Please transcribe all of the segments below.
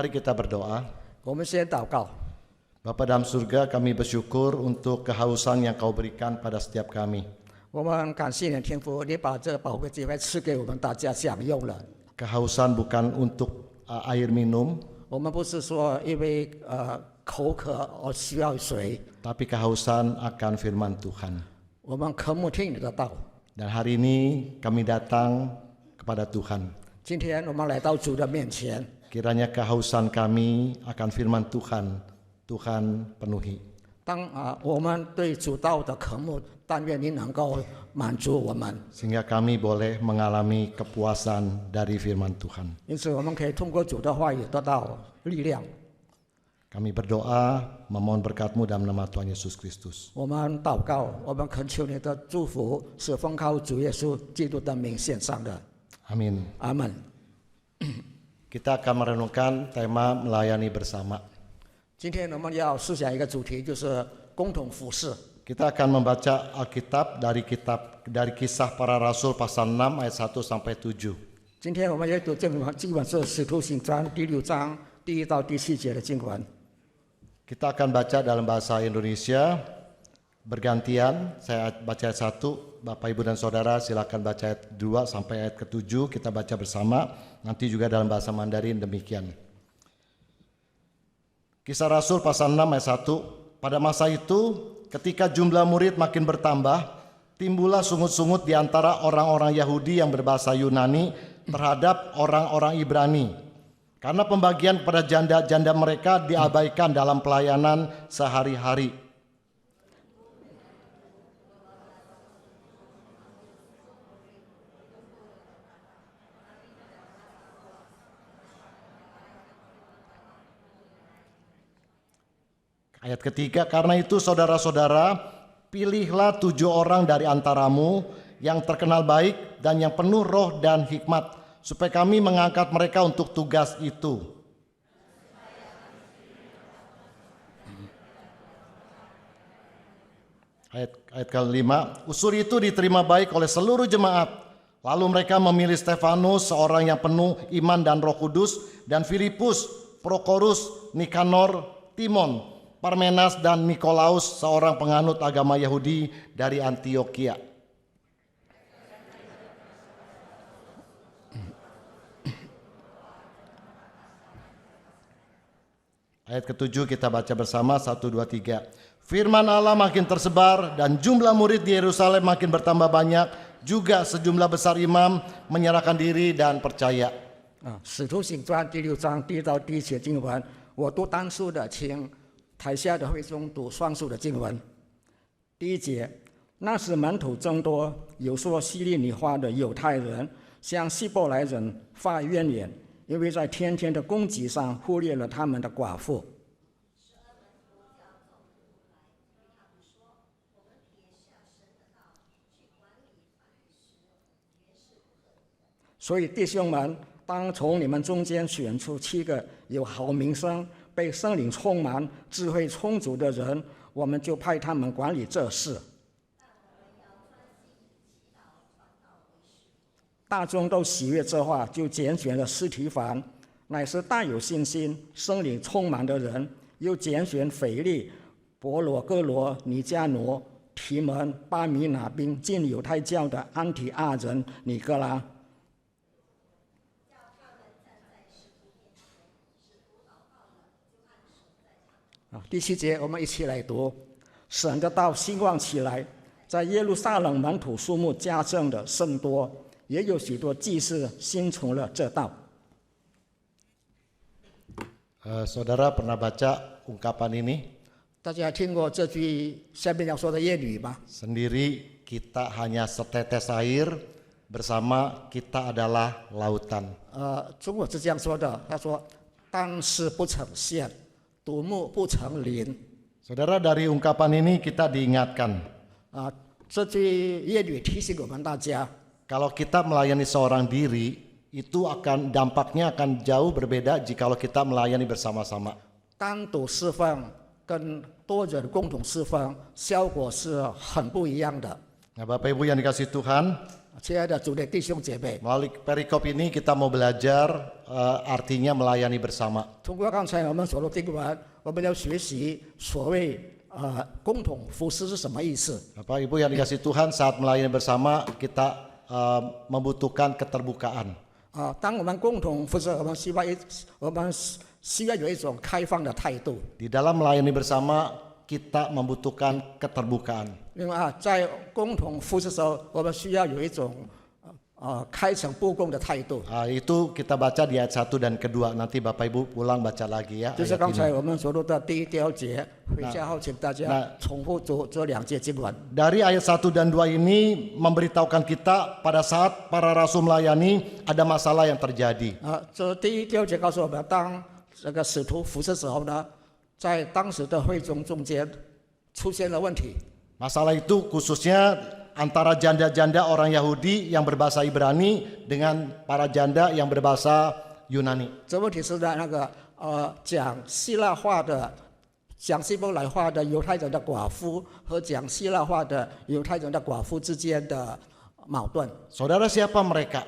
Mari kita berdoa. 我们先祷告。 Bapa dalam surga, kami bersyukur untuk kehausan yang Kau berikan pada setiap kami. 我们感谢你天父，你把这宝贵机会赐给我们大家享用了。 Kehausan bukan untuk air minum, 我们不是说因为口渴而需要水， tapi kehausan akan firman Tuhan. 我们渴慕听你的道。 Dan hari ini kami datang kepada Tuhan. 今天我们来到主的面前， Kiranya kehausan kami akan firman Tuhan, Tuhan penuhi. 当我们对主道的渴慕，但愿你能够满足我们， Sehingga kami boleh mengalami kepuasan dari firman Tuhan. 因此我们可以通过主的话语得到力量。 Kami berdoa, memohon berkat-Mu dalam nama Tuhan Yesus Kristus. 我们祷告，我们恳求你的祝福，是奉靠主耶稣基督的名献上的。 Amin. 阿门。 Kita akan merenungkan tema melayani bersama. 今天我们要思想一个主题，就是共同服侍。 Kita akan membaca Alkitab dari Kisah Para Rasul pasal 6 ayat 1 sampai 7. 今天我们阅读经文是《使徒行传》第6章第1到第7节的经文。 Kita akan baca dalam bahasa Indonesia bergantian. Saya baca ayat 1, Bapak Ibu dan Saudara silakan baca ayat 2 sampai ayat ke-7. Kita baca bersama. Nanti juga dalam bahasa Mandarin demikian. Kisah Rasul pasal 6 ayat 1. Pada masa itu, ketika jumlah murid makin bertambah, timbullah sungut-sungut di antara orang-orang Yahudi yang berbahasa Yunani terhadap orang-orang Ibrani. Karena pembagian kepada janda-janda mereka diabaikan dalam pelayanan sehari-hari. Ayat ketiga, karena itu saudara-saudara, pilihlah 7 orang dari antaramu yang terkenal baik dan yang penuh roh dan hikmat, supaya kami mengangkat mereka untuk tugas itu. Ayat ke-5, usul itu diterima baik oleh seluruh jemaat. Lalu mereka memilih Stefanus, seorang yang penuh iman dan Roh Kudus, dan Filipus, Prokorus, Nikanor, Timon, Parmenas dan Nikolaus, seorang penganut agama Yahudi dari Antioquia. Ayat ke-7 kita baca bersama 1, 2, 3. Firman Allah makin tersebar dan jumlah murid di Yerusalem makin bertambah banyak. Juga sejumlah besar imam menyerahkan diri dan percaya. 使徒行传第6章第1到第1节经文，我读单数的，请台下的会众读双数的经文。第1节，那时门徒增多，有说希利尼话的犹太人向希伯来人发怨言，因为在天天的供给上忽略了他们的寡妇。所以弟兄们，当从你们中间选出7个有好名声、被圣灵充满、智慧充足的人，我们就派他们管理这事。大众都喜悦这话，就拣选了司提反，乃是大有信心、圣灵充满的人；又拣选腓利、伯罗哥罗、尼加挪、提门、巴米拿并进犹太教的安提阿人尼哥拉。第7节，我们一起来读：神的道兴旺起来，在耶路撒冷门徒数目加增的甚多，也有许多祭司信从了这道。Saudara pernah baca ungkapan ini? 大家听过这句下面要说的谚语吗？ Sendiri kita hanya setetes air, bersama kita adalah lautan. 中国是这样说的，他说：“但是不成线，独木不成林。” Saudara, dari ungkapan ini kita diingatkan. 这句谚语提醒我们大家， Kalau kita melayani seorang diri, itu dampaknya akan jauh berbeda jikalau kita melayani bersama-sama. 单独侍奉跟多人共同侍奉效果是很不一样的。 Nah, Bapak Ibu yang dikasih Tuhan, 亲爱的主内弟兄姐妹， Melalui perikop ini kita mau belajar artinya melayani bersama. 通过刚才我们所读经文，我们要学习所谓共同服侍是什么意思。 Bapak Ibu yang dikasih Tuhan, saat melayani bersama kita membutuhkan keterbukaan. 当我们共同服侍，我们需要有一种开放的态度。 Di dalam melayani bersama kita membutuhkan keterbukaan. 另外在共同服侍的时候，我们需要有一种开诚布公的态度。 Itu kita baca di ayat 1 dan kedua. Nanti Bapak Ibu pulang baca lagi ya. 就是 ayat 刚 ini. 才我们所读的第一、第二节，回家后请大家重复这两节经文。 Dari ayat 1 dan 2 ini memberitahukan kita pada saat para rasul melayani ada masalah yang terjadi. 这第一、第二节告诉我们，当这个使徒服侍时候呢，在当时的会众中间出现了问题。 Masalah itu khususnya antara janda-janda orang Yahudi yang berbahasa Ibrani dengan para janda yang berbahasa Yunani. 这问题是在那个讲希腊话的、讲希伯来话的犹太人的寡妇和讲希腊话的犹太人的寡妇之间的矛盾。 Saudara, siapa mereka?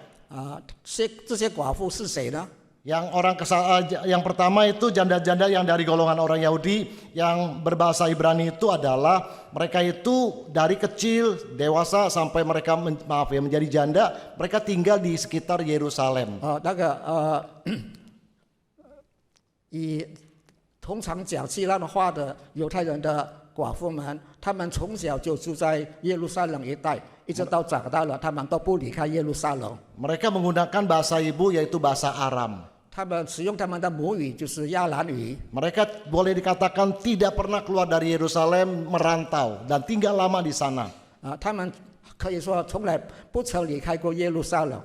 这些寡妇是谁呢？ Yang pertama itu janda-janda yang dari golongan orang Yahudi yang berbahasa Ibrani itu adalah mereka itu dari kecil dewasa sampai mereka menjadi janda, mereka tinggal di sekitar Yerusalem. 通常讲希腊话的犹太人的寡妇们，他们从小就住在耶路撒冷一带，一直到长大了，他们都不离开耶路撒冷。 Mereka menggunakan bahasa ibu yaitu bahasa Aram. 他们使用他们的母语就是亚兰语。 Mereka boleh dikatakan tidak pernah keluar dari Yerusalem, merantau dan tinggal lama di sana. 他们可以说从来不曾离开过耶路撒冷。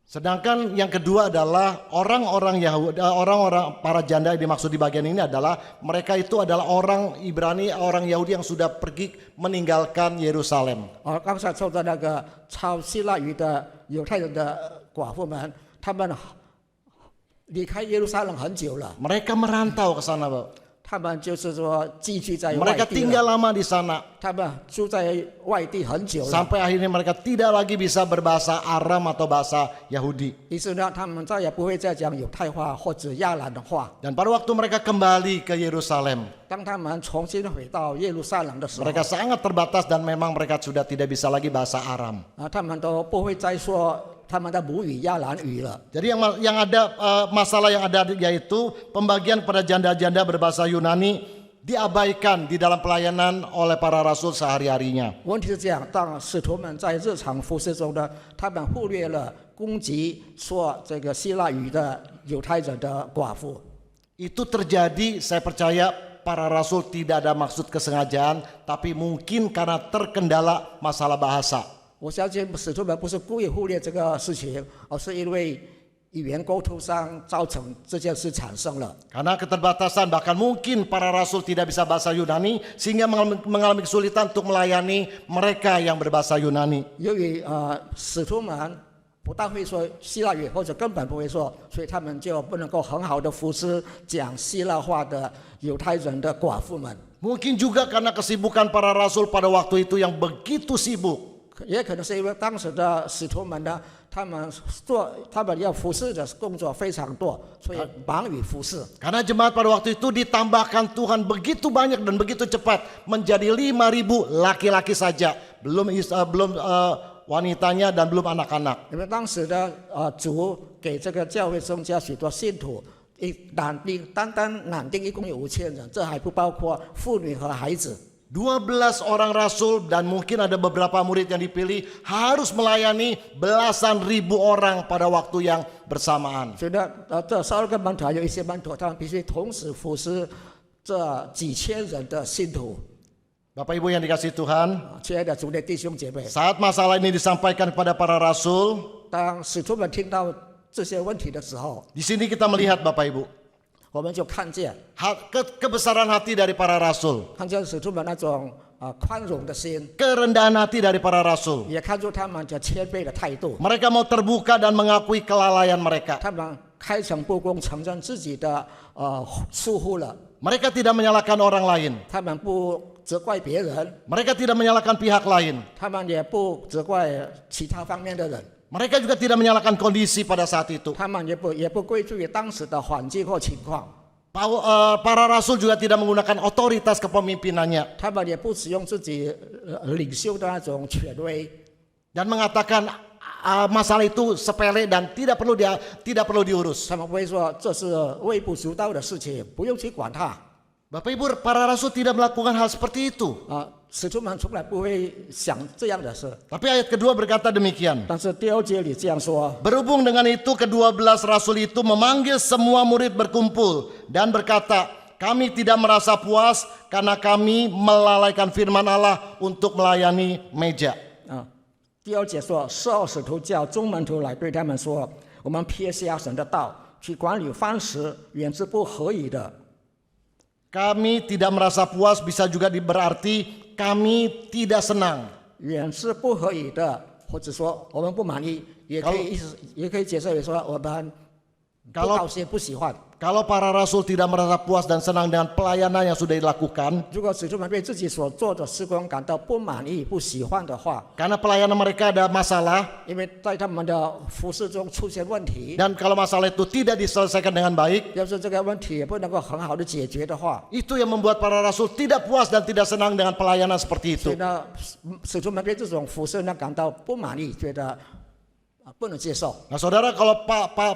Sedangkan yang kedua adalah orang-orang Yahudi, orang-orang para janda yang dimaksud di bagian ini adalah mereka itu adalah orang Ibrani, orang Yahudi yang sudah pergi meninggalkan Yerusalem. 刚才说的那个操希腊语的犹太人的寡妇们，他们离开耶路撒冷很久了。 Mereka merantau ke sana, Pak. 他们就是说寄居在外 Mereka 地 tinggal 了， lama di sana 他们住在外地很久了。 sampai akhirnya mereka tidak lagi bisa berbahasa Aram atau bahasa Yahudi. 于是呢，他们再也不会再讲犹太话或者亚兰的话。 Dan pada waktu mereka kembali ke Yerusalem, 当他们重新回到耶路撒冷的时候， mereka sangat terbatas dan memang mereka sudah tidak bisa lagi bahasa Aram. 他们都不会再说他们的母语亚兰语了。 Jadi yang ada masalah yang ada yaitu pembagian pada janda-janda berbahasa Yunani diabaikan di dalam pelayanan oleh para rasul sehari-harinya. 问题是这样，当使徒们在日常服事中呢，他们忽略了攻击说这个希腊语的犹太人的寡妇。 Itu terjadi, saya percaya para rasul tidak ada maksud kesengajaan, tapi mungkin karena terkendala masalah bahasa. 我相信使徒们不是故意忽略这个事情，而是因为语言沟通上造成这件事产生了。 Karena keterbatasan, bahkan mungkin para rasul tidak bisa bahasa Yunani sehingga mengalami kesulitan untuk melayani mereka yang berbahasa Yunani. 由于使徒们不大会说希腊语，或者根本不会说，所以他们就不能够很好的服侍讲希腊话的犹太人的寡妇们。 Mungkin juga karena kesibukan para rasul pada waktu itu yang begitu sibuk. 也可能是因为当时的使徒们呢，他们要服侍的工作非常多，所以忙于服侍。 Karena jemaat pada waktu itu ditambahkan Tuhan begitu banyak dan begitu cepat menjadi 5.000 laki-laki saja, belum wanitanya dan belum anak-anak. 因为当时的主给这个教会增加许多信徒，单单定一共有5000人，这还不包括妇女和孩子。 12 orang rasul dan mungkin ada beberapa murid yang dipilih harus melayani belasan ribu orang pada waktu yang bersamaan. 所以呢，这12个门徒还有一些门徒，他们必须同时服侍这几千人的信徒。 Bapak Ibu yang dikasihi Tuhan, 亲爱的主内弟兄姐妹， saat masalah ini disampaikan kepada para rasul, 当使徒们听到这些问题的时候， di sini kita melihat Bapak Ibu, 我们就看见 kebesaran hati dari para rasul, 使徒们那种宽容的心， kerendahan hati dari para rasul. 也看出他们这谦卑的态度。 Mereka mau terbuka dan mengakui kelalaian mereka. 他们开诚布公承认自己的疏忽了， Mereka tidak menyalahkan orang lain. 他们不责怪别人， Mereka tidak menyalahkan pihak lain. 他们也不责怪其他方面的人， Mereka juga tidak menyalahkan kondisi pada saat itu. 他们也不归罪于当时的环境或情况， Para rasul juga tidak menggunakan otoritas kepemimpinannya 他们也不使用自己领袖的那种权威， dan mengatakan masalah itu sepele dan tidak perlu diurus. 他们不会说这是微不足道的事情，不用去管它。 Bapak Ibu, para rasul tidak melakukan hal seperti itu. 使徒们从来不会想这样的事， Tapi ayat kedua berkata demikian. 但是第二节里这样说。 Berhubung dengan itu, ke-12 rasul itu memanggil semua murid berkumpul dan berkata, kami tidak merasa puas karena kami melalaikan firman Allah untuk melayani meja. 第二节说，12使徒叫众门徒来对他们说：“我们撇下神的道，去管理饭食，原是不可以的。” Kami tidak merasa puas bisa juga berarti kami tidak senang. 原是不可以的，或者说我们不满意，也可以解释为说我们不高兴、不喜欢。 Kalau para rasul tidak merasa puas dan senang dengan pelayanan yang sudah dilakukan, 如果使徒们对自己所做的事工感到不满意、不喜欢的话， karena pelayanan mereka ada masalah, 因为在他们的服事中出现问题， dan kalau masalah itu tidak diselesaikan dengan baik, 要是这个问题也不能够很好的解决的话， itu yang membuat para rasul tidak puas dan tidak senang dengan pelayanan seperti 所 itu. 以呢，使徒们对这种服事呢感到不满意，觉得不能接受。 Nah saudara, kalau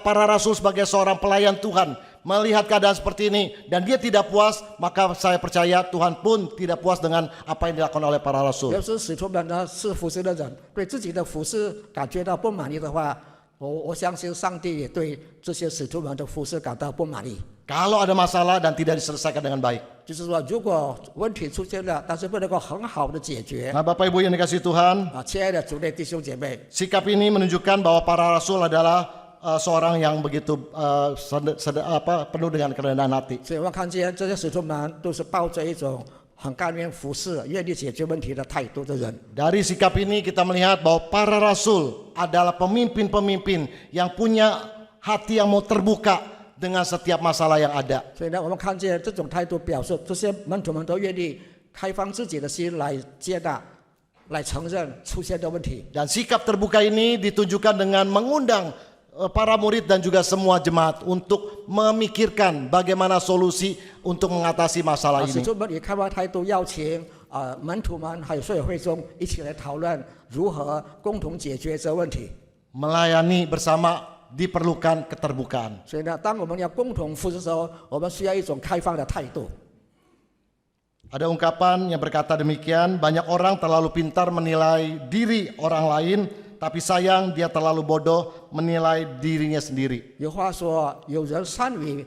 para rasul sebagai seorang pelayan Tuhan melihat keadaan seperti ini dan dia tidak puas, maka saya percaya Tuhan pun tidak puas dengan apa yang dilakukan oleh para rasul. 要是使徒们呢是服侍的人，对自己的服侍感觉到不满意的话，我相信上帝也对这些使徒们的服侍感到不满意。 Kalau ada masalah dan tidak diselesaikan dengan baik. 就是说，如果问题出现了，但是不能够很好的解决， Nah Bapak Ibu yang dikasih Tuhan, 亲爱的主内弟兄姐妹， sikap ini menunjukkan bahwa para rasul adalah seorang yang begitu penuh dengan kerendahan hati. 所以我们看见这些使徒们都是抱着一种很甘愿服侍、愿意解决问题的态度的人。 Dari sikap ini kita melihat bahwa para rasul adalah pemimpin-pemimpin yang punya hati yang mau terbuka dengan setiap masalah yang ada. 所以呢，我们看见这种态度表示，这些门徒们都愿意开放自己的心来接纳、来承认出现的问题。 Dan sikap terbuka ini ditunjukkan dengan mengundang para murid dan juga semua jemaat untuk memikirkan bagaimana solusi untuk mengatasi masalah 使 ini. 徒们以开放态度邀请门徒们还有所有会众一起来讨论如何共同解决这问题。 Melayani bersama diperlukan keterbukaan. 所以呢，当我们要共同服侍的时候，我们需要一种开放的态度。 Ada ungkapan yang berkata demikian, banyak orang terlalu pintar menilai diri orang lain, tapi sayang dia terlalu bodoh menilai dirinya sendiri. 有话说，有人善于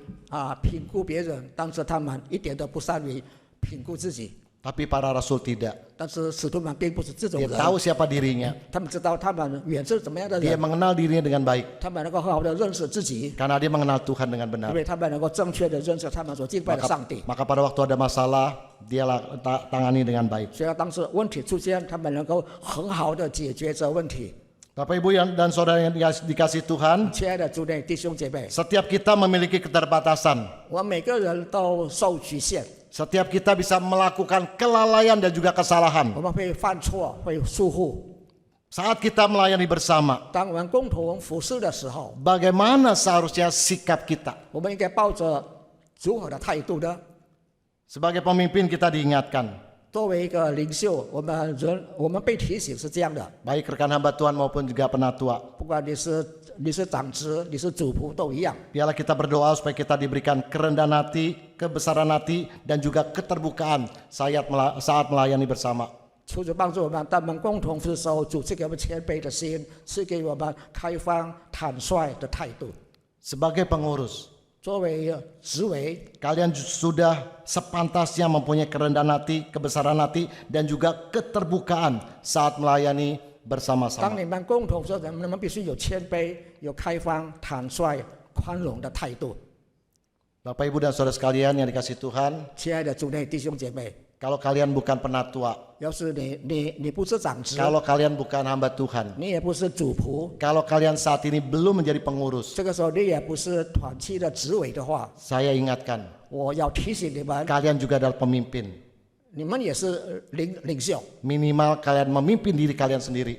评估别人，但是他们一点都不善于评估自己。 Tapi para rasul tidak. 但是使徒们并不是这种 Dia 人， tahu siapa dirinya. 他们知道他们远是怎么样的 Dia 人， mengenal dirinya dengan baik 他们能够很好的认识自己， karena dia mengenal Tuhan dengan 因 benar. 为他们能够正确的认识他们所敬拜的上帝。 Maka pada waktu ada masalah, dia tangani dengan baik. 所以当时问题出现，他们能够很好的解决这问题。 Bapak Ibu dan saudara yang dikasih Tuhan, 亲爱的主内弟兄姐妹， setiap kita memiliki keterbatasan. 我们每个人都受局限， Setiap kita bisa melakukan kelalaian dan juga kesalahan. 我们会犯错，会疏忽。 Saat kita melayani bersama, 当我们共同服侍的时候， bagaimana seharusnya sikap kita? 我们应该抱着如何的态度呢？ Sebagai pemimpin kita diingatkan, 作为一个领袖，我们被提醒是这样的： baik rekan hamba Tuhan maupun juga penatua. 不管你是长子，你是主仆都一样。 Biarlah kita berdoa supaya kita diberikan kerendahan hati, kebesaran hati, dan juga keterbukaan saat melayani bersama. 求主帮助我们，当我们共同服侍的时候，主赐给我们谦卑的心，赐给我们开放坦率的态度。 Sebagai pengurus, 作为执委， kalian sudah sepantasnya mempunyai kerendahan hati, kebesaran hati, dan juga keterbukaan saat melayani 当 bersama-sama. 你们共同服侍，你们必须有谦卑、有开放、坦率、宽容的态度。 Bapak Ibu dan saudara sekalian yang dikasih Tuhan, 亲爱的主内弟兄姐妹， Kalau kalian bukan penatua, 要是你不是长子， kalau kalian bukan hamba Tuhan, 你也不是主仆， kalau kalian saat ini belum menjadi pengurus, 这个时候你也不是团契的执委的话， saya ingatkan, 我要提醒你们， kalian juga adalah pemimpin. 你们也是领袖 Minimal kalian memimpin diri kalian sendiri.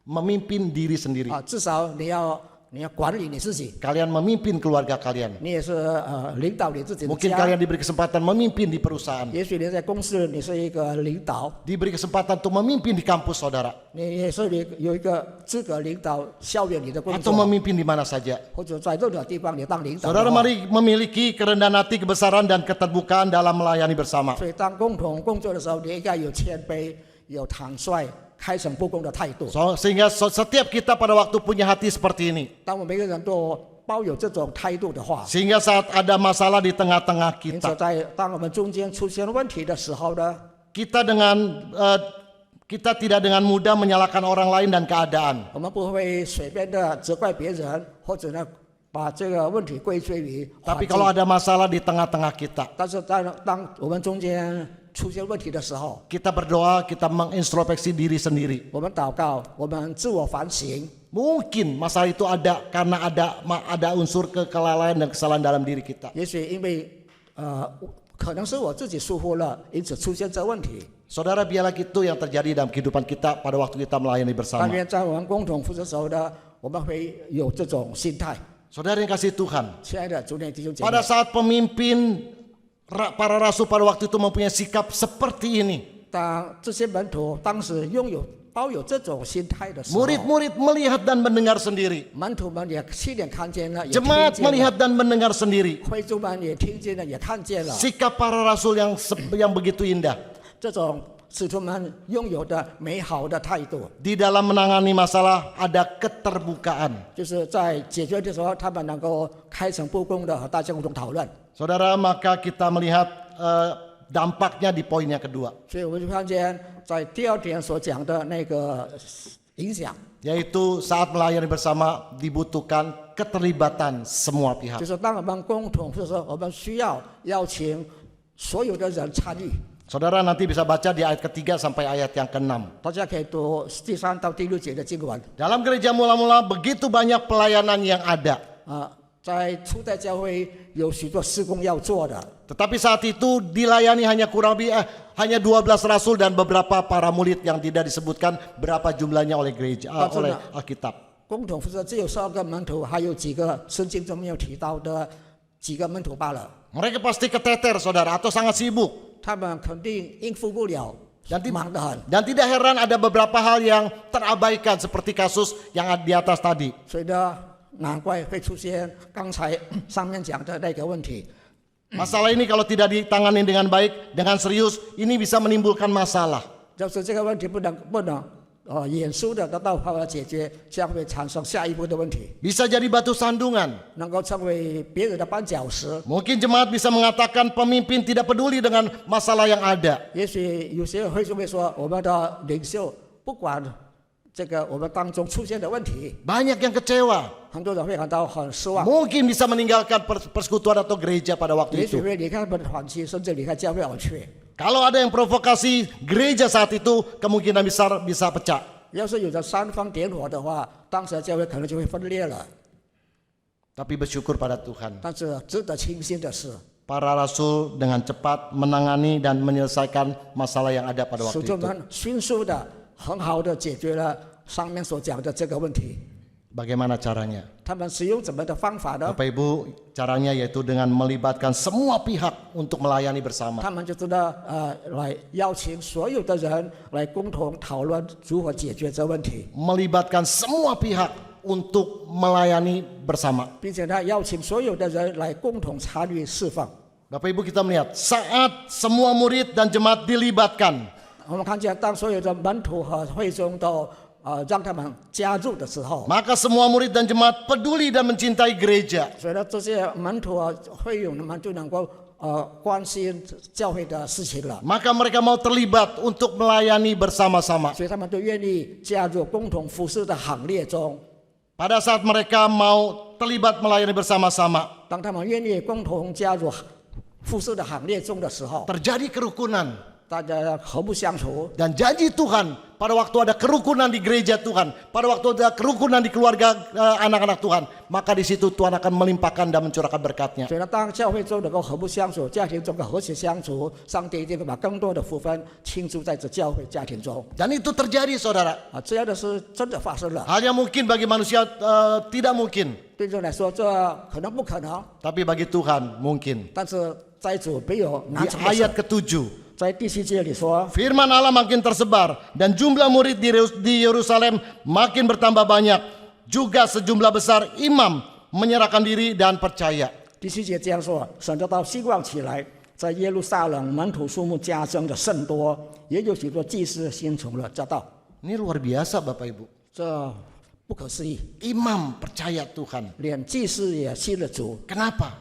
Memimpin diri sendiri. 啊，至少你要管理你自己， Kalian memimpin keluarga kalian. 你也是领导你自己的 Mungkin 家。 kalian diberi kesempatan memimpin di perusahaan. 也许你在公司你是一个领导， Diberi kesempatan untuk memimpin di kampus saudara. 你也是有一个资格领导校园里的工 Atau 作， memimpin di mana saja. 或者在任何地方你当领导的 Saudara 话。 mari memiliki kerendahan hati, kebesaran dan keterbukaan dalam melayani bersama. 所以当共同工作的时候，你应该有谦卑、有坦率、开诚布公的态度。 Sehingga setiap kita pada waktu punya hati seperti ini. 当我们每个人都抱有这种态度的话， Sehingga saat ada masalah di tengah-tengah 因此 kita, 当我们中间出现问题的时候呢， kita tidak dengan mudah menyalahkan orang lain dan keadaan. 我们不会随便的责怪别人，或者呢把这个问题归罪于环 Tapi 境。 kalau ada masalah di tengah-tengah kita, 但是当我们中间出现问题的时候， kita berdoa, kita mengintrospeksi diri sendiri. 我们祷告，我们自我反省。 Mungkin masalah itu ada karena ada unsur kelalaian dan kesalahan dalam diri kita. 也许因为可能是我自己疏忽了，因此出现这问题。 Saudara, biarlah itu yang terjadi dalam kehidupan kita pada waktu kita melayani 但 bersama. 愿在我们共同服侍的时候呢，我们会有这种心态。 Saudara yang kasih Tuhan, 亲爱的主内弟兄姐妹 pada，saat pemimpin para rasul pada waktu itu mempunyai sikap seperti ini, 当这些门徒当时抱有这种心态的时候， murid-murid melihat dan mendengar sendiri. 门徒们也亲眼看见了，也听 Jemaat 见了， melihat dan mendengar sendiri. 会众们也听见了，也看见了 Sikap para rasul yang begitu indah 这种使徒们拥有的美好的态度， di dalam menangani masalah, ada keterbukaan. 就是在解决的时候，他们能够开诚布公的和大家共同讨论。 Saudara, maka kita melihat dampaknya di poin yang kedua, 所以我们就看见，在第二点所讲的那个影响， yaitu saat melayani bersama dibutuhkan keterlibatan semua pihak. 就是当我们共同的时候，我们需要邀请所有的人参与。 Saudara nanti bisa baca di ayat ketiga sampai ayat yang ke-6. 大家可以读第3到第6节的经文 Dalam gereja mula-mula begitu banyak pelayanan yang ada. 啊，在初代教会有许多事工要做的， Tetapi saat itu dilayani hanya kurang lebih hanya 12 rasul dan beberapa para murid yang tidak disebutkan berapa jumlahnya oleh gereja oleh Alkitab. 共同服侍只有12个门徒，还有几个圣经中没有提到的几个门徒罢了。 Mereka pasti keteter, saudara, atau sangat sibuk. 他们肯定应付不了，忙得很。 Dan tidak heran ada beberapa hal yang terabaikan seperti kasus yang di atas tadi. 所以呢，难怪会出现刚才上面讲的那个问题。 Masalah ini kalau tidak ditangani dengan baik, dengan serius, ini bisa menimbulkan masalah. 就是这个问题不能严肃的得到好好解决，将会产生下一步的问题， Bisa jadi batu sandungan. 能够成为别人的绊脚石。 Mungkin jemaat bisa mengatakan pemimpin tidak peduli dengan masalah yang ada. 也许有些人会说，我们的领袖不管这个我们当中出现的问题， Banyak yang kecewa. 很多人会感到很失望， Mungkin bisa meninggalkan persekutuan atau gereja pada waktu 也许 itu. 会离开我们的团契，甚至离开教会而去。 Kalau ada yang provokasi gereja saat itu, kemungkinan besar bisa pecah. 要是有着煽风点火的话，当时的教会可能就会分裂了。 Tapi bersyukur pada Tuhan. 但是值得庆幸的是， Para rasul dengan cepat menangani dan menyelesaikan masalah yang ada pada 使 waktu 徒 itu. 们迅速的、很好的解决了上面所讲的这个问题。 Bagaimana caranya? 他们使用怎么的方法呢？ Bapak Ibu, caranya yaitu dengan melibatkan semua pihak untuk melayani bersama. 他们就是呢，来邀请所有的人来共同讨论如何解决这问题， Melibatkan semua pihak untuk melayani bersama. 并且呢，邀请所有的人来共同参与释放。 Bapak Ibu, kita melihat saat semua murid dan jemaat dilibatkan, 我们看见，当所有的门徒和会众都让他们加入的时候， maka semua murid dan jemaat peduli dan mencintai gereja. 所以呢，这些门徒会友们就能够关心教会的事情了。 Maka mereka mau terlibat untuk melayani bersama-sama. 所以他们都愿意加入共同服侍的行列中。 Pada saat mereka mau terlibat melayani bersama-sama, 当他们愿意共同加入服侍的行列中的时候， terjadi kerukunan. 大家和睦相处。 Dan janji Tuhan pada waktu ada kerukunan di gereja Tuhan, pada waktu ada kerukunan di keluarga anak-anak Tuhan, maka di situ Tuhan akan melimpahkan dan mencurahkan berkatnya. 所以呢，当教会中能够和睦相处，家庭中能够和谐相处，上帝一定会把更多的福分倾注在这教会家庭中。 Dan itu terjadi saudara. 这样的事真的发生了。 Hal yang mungkin bagi manusia tidak mungkin, 对人来说，这可能不可能， tapi bagi Tuhan mungkin. 但是在主没有 Di 难成的事。 ayat ke-7, 在第7节里说， firman Allah makin tersebar dan jumlah murid di Yerusalem makin bertambah banyak. Juga sejumlah besar imam menyerahkan diri dan percaya. 第7节这样说：神得到兴旺起来，在耶路撒冷门徒数目加增的甚多，也有许多祭司信从了这道。 Ini luar biasa Bapak Ibu. 这不可思议， Imam percaya Tuhan. 连祭司也信了主， Kenapa?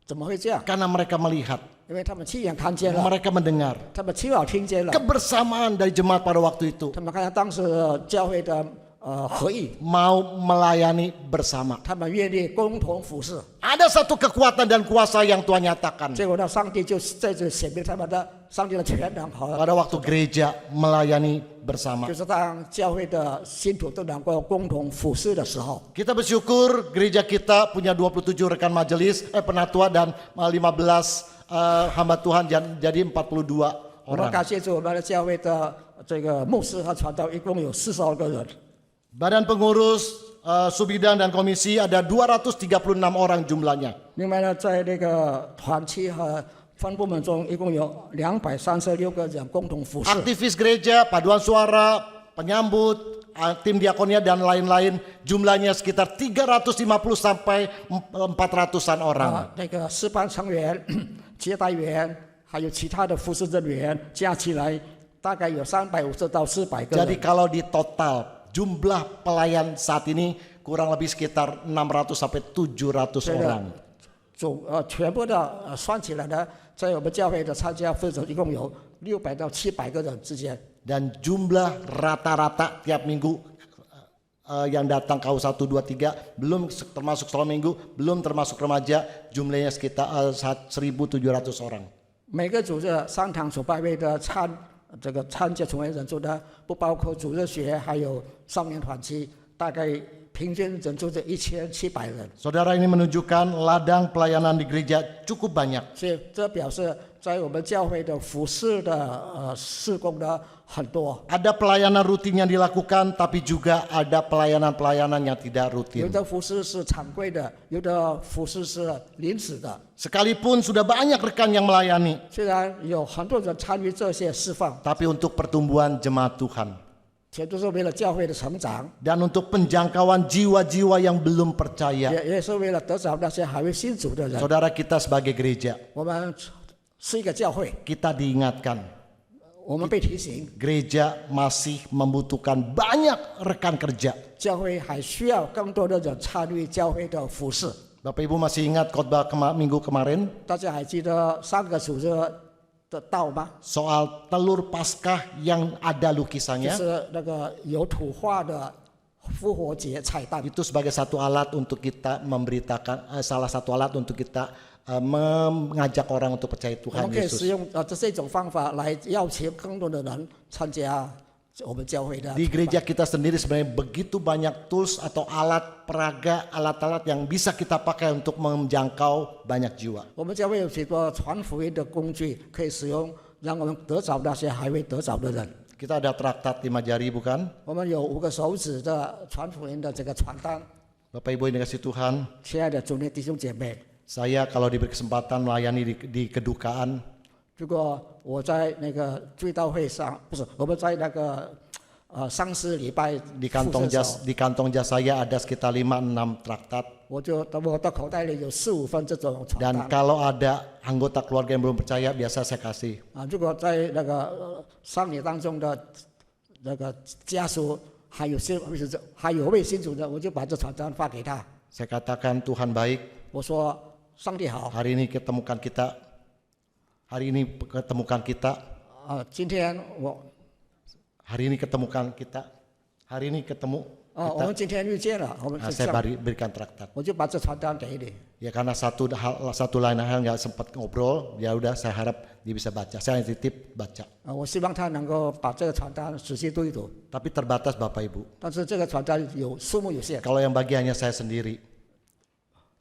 怎么会这样？ Karena mereka melihat, 因为他们亲眼看见了， mereka mendengar 他们亲耳听见了， kebersamaan dari jemaat pada waktu itu. 他们看到当时教会的合意， Mau melayani bersama. 他们愿意共同服侍。 Ada satu kekuatan dan kuasa yang Tuhan nyatakan 结果呢，上帝就在这显明他们的上帝的全能和， pada waktu gereja melayani bersama. 就是当教会的信徒都能够共同服侍的时候。 Kita bersyukur gereja kita punya 27 rekan majelis, penatua dan 15 hamba Tuhan jadi 42我们 orang. 感谢主，我们的教会的这个牧师和传道一共有42个人。 Badan pengurus, Subidan dan komisi ada 236 orang jumlahnya. 另外呢，在那个团期和分部门中，一共有236个人共同服侍。 Aktivis gereja, paduan suara, penyambut, tim diakonia dan lain-lain jumlahnya sekitar 350 sampai 400-an orang. 那个诗班成员、接待员，还有其他的服侍人员，加起来大概有350到400个 Jadi 人。 kalau di total jumlah pelayan saat ini kurang lebih sekitar 600 sampai 700 orang. 全部的算起来呢，在我们教会的参加会者一共有600到700个人之间。 Dan jumlah rata-rata tiap minggu yang datang KU 1, 2, 3 belum termasuk sekolah minggu, belum termasuk remaja, jumlahnya sekitar 1.700 orang. 每个主日3堂所拜会的参加成为人数呢，不包括主日学还有少年团契，大概平均人数是1700人。 Saudara, ini menunjukkan ladang pelayanan di gereja cukup banyak. 所以这表示在我们教会的服侍的事工呢很多。 Ada pelayanan rutin yang dilakukan, tapi juga ada pelayanan-pelayanan yang tidak 有 rutin. 的服侍是常规的，有的服侍是临时的。 Sekalipun sudah banyak rekan yang melayani, 虽然有很多人参与这些释放， tapi untuk pertumbuhan jemaat Tuhan 全都是为了教会的成长， dan untuk penjangkauan jiwa-jiwa yang belum percaya. 也是为了得着那些还未信主的人。 Saudara, kita sebagai gereja, 我们是一个教会， kita diingatkan 我们被提醒， gereja masih membutuhkan banyak rekan kerja. 教会还需要更多的人参与教会的服侍。 Bapak Ibu masih ingat khotbah minggu kemarin 大家还记得上个主日的道吗？ soal telur Paskah yang ada 就 lukisannya? 是那个有土画的复活节彩蛋。 Itu sebagai satu alat untuk kita memberitakan, salah satu alat untuk kita mengajak orang untuk percaya 我 Tuhan 们可以 Yesus. 使用这是一种方法来邀请更多的人参加我们教会的。 Di gereja kita sendiri sebenarnya begitu banyak tools atau alat peraga, alat-alat yang bisa kita pakai untuk menjangkau banyak jiwa. 我们教会有许多传福音的工具可以使用，让我们得着那些还未得着的人。 Kita ada traktat 5 jari bukan? 我们有5个手指的传福音的这个传单。 Bapak Ibu yang dikasih Tuhan, 亲爱的主内弟兄姐妹， saya kalau diberi kesempatan melayani di kedukaan, 如果我在那个追悼会上，不是我们在那个丧尸礼拜 di 复 kantong 生的时 jas 候， di kantong jas saya ada sekitar 5-6 traktat. 我的口袋里有4-5份这种传 Dan 单。 kalau ada anggota keluarga yang belum percaya, biasa saya kasih. 如果在那个丧礼当中的那个家属还有未信主的，我就把这传单发给他。 Saya katakan Tuhan baik, 我说上帝好， hari ini ketemukan kita, 今天我 hari ini ketemukan kita, hari ini ketemu 我们今天遇见了，我们 saya berikan traktat. 我就把这传单给你。 Ya karena satu lain hal nggak sempat ngobrol, ya udah saya harap dia bisa baca. Saya titip baca. 我希望他能够把这个传单仔细读一读。 Tapi terbatas Bapak Ibu. 但是这个传单数目有限， Kalau yang bagi hanya saya sendiri.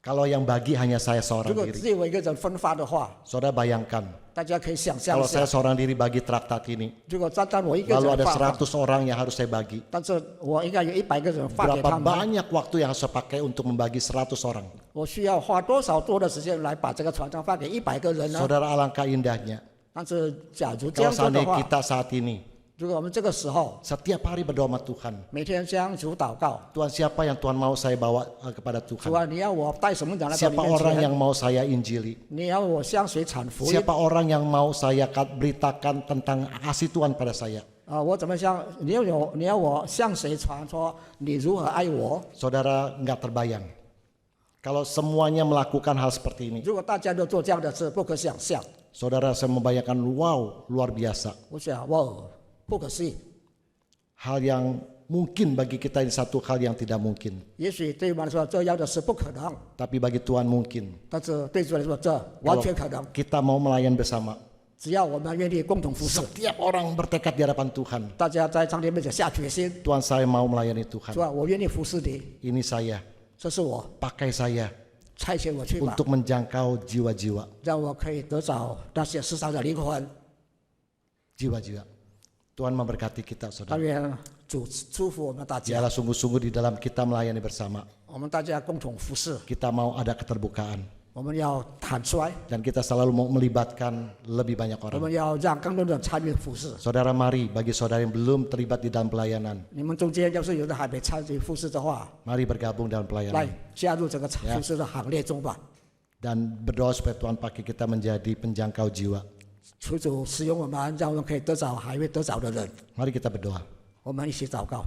Kalau yang bagi hanya saya 如 seorang 果 diri. 只有我一个人分发的话， Saudara bayangkan, 大家可以想象 kalau 一 saya 下， seorang diri bagi traktat ini, 如果单单我一个 lalu 人 ada 发， 100 orang yang harus saya bagi. 但是我应该有100个人发给 Berapa 他们， banyak waktu yang harus saya pakai untuk membagi 100 orang? 我需要花多的时间来把这个传单发给100个人呢？ Saudara alangkah indahnya 但是假如这 kalau 样做的 seandainya 话， kita saat ini 如果我们这个时候 setiap hari berdoa sama Tuhan. 每天向主祷告， Tuhan siapa yang Tuhan mau saya bawa kepada 主 Tuhan? 啊，你要我带什么人来到你 Siapa 面 orang 前？ yang mau saya injili? 你要我向谁传福音？ Siapa orang yang mau saya beritakan tentang kasih Tuhan pada saya? 我怎么向你要我向谁传说你如何爱我？ Saudara nggak terbayang. Kalau semuanya melakukan hal seperti ini. 如果大家都做这样的事，不可想象。 Saudara saya membayangkan wow luar biasa. 我想，哇，不可思议。 Hal yang mungkin bagi kita ini satu hal yang tidak mungkin. 也许对我们来说这样的事不可能， Tapi bagi Tuhan mungkin. 但是对主来说这完全可能。 Kita mau melayan bersama. 只要我们愿意共同服侍， Setiap orang bertekad di hadapan Tuhan. 大家在上帝面前下决心， Tuhan saya mau melayani Tuhan. 是吧？我愿意服侍你， Ini saya. 这是我 Pakai saya 差遣我去吧， untuk menjangkau jiwa-jiwa. 让我可以得着那些世上的灵魂。 Jiwa-jiwa. Tuhan memberkati kita 但 saudara. 愿主祝福我们大家， Dialah sungguh-sungguh di dalam kita melayani bersama. 我们大家共同服侍， Kita mau ada keterbukaan. 我们要坦率， Dan kita selalu mau melibatkan lebih banyak 我 orang. 们要让更多人参与服侍。 Saudara mari bagi saudara yang belum terlibat di dalam pelayanan. 你们中间要是有人还没参与服侍的话， Mari bergabung dalam 来 pelayanan. 加入这个服侍的行列中吧。 Dan berdoa supaya Tuhan pakai kita menjadi penjangkau jiwa. 求主使用我们，让我们可以得着还未得着的人。 Mari kita berdoa. 我们一起祷告。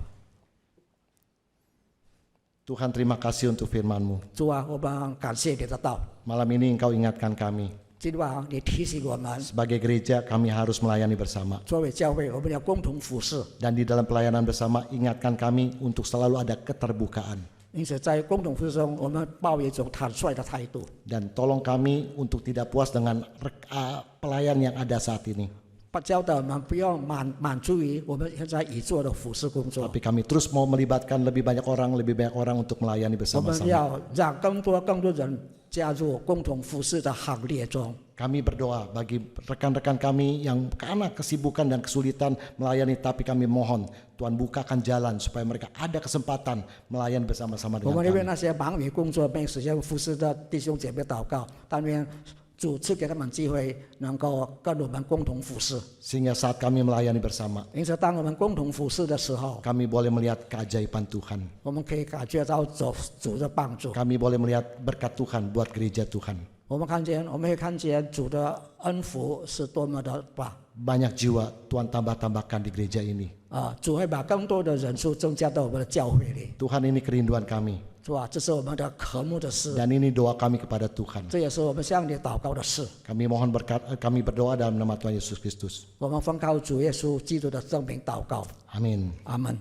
Tuhan terima kasih untuk firman-Mu. 主啊，我们感谢你的道。 Malam ini Engkau ingatkan kami. 今晚你提醒我们， Sebagai gereja kami harus melayani bersama. 作为教会，我们要共同服侍。 Dan di dalam pelayanan bersama ingatkan kami untuk selalu ada keterbukaan. 因此，在共同服侍中，我们抱一种坦率的态度。 Dan tolong kami untuk tidak puas dengan pelayan yang ada saat ini. 教导我们不要满足于我们现在已做的服侍工作， Tapi kami terus mau melibatkan lebih banyak orang untuk melayani 我们 bersama-sama. 要让更多人加入共同服侍的行列中。 Kami berdoa bagi rekan-rekan kami yang karena kesibukan dan kesulitan melayani, tapi kami mohon Tuhan bukakan jalan supaya mereka ada kesempatan melayani bersama-sama 我 dengan 们为 kami. 那些忙于工作没时间服侍的弟兄姐妹祷告，但愿主赐给他们机会，能够跟我们共同服侍。 Sehingga saat kami melayani bersama, 因此，当我们共同服侍的时候， kami boleh melihat keajaiban Tuhan. 我们可以感觉到主的帮助。 Kami boleh melihat berkat Tuhan buat gereja Tuhan. 我们会看见主的恩福是多么的棒 Banyak jiwa Tuhan tambah-tambahkan di gereja ini. 啊！主会把更多的人数增加到我们的教会里， Tuhan ini kerinduan kami. 是吧？这是我们的渴慕的事， Dan ini doa kami kepada Tuhan. 这也是我们向你祷告的事。 Kami mohon kami berdoa dalam nama Tuhan Yesus Kristus. 我们奉靠主耶稣基督的圣名祷告， Amin. 阿门。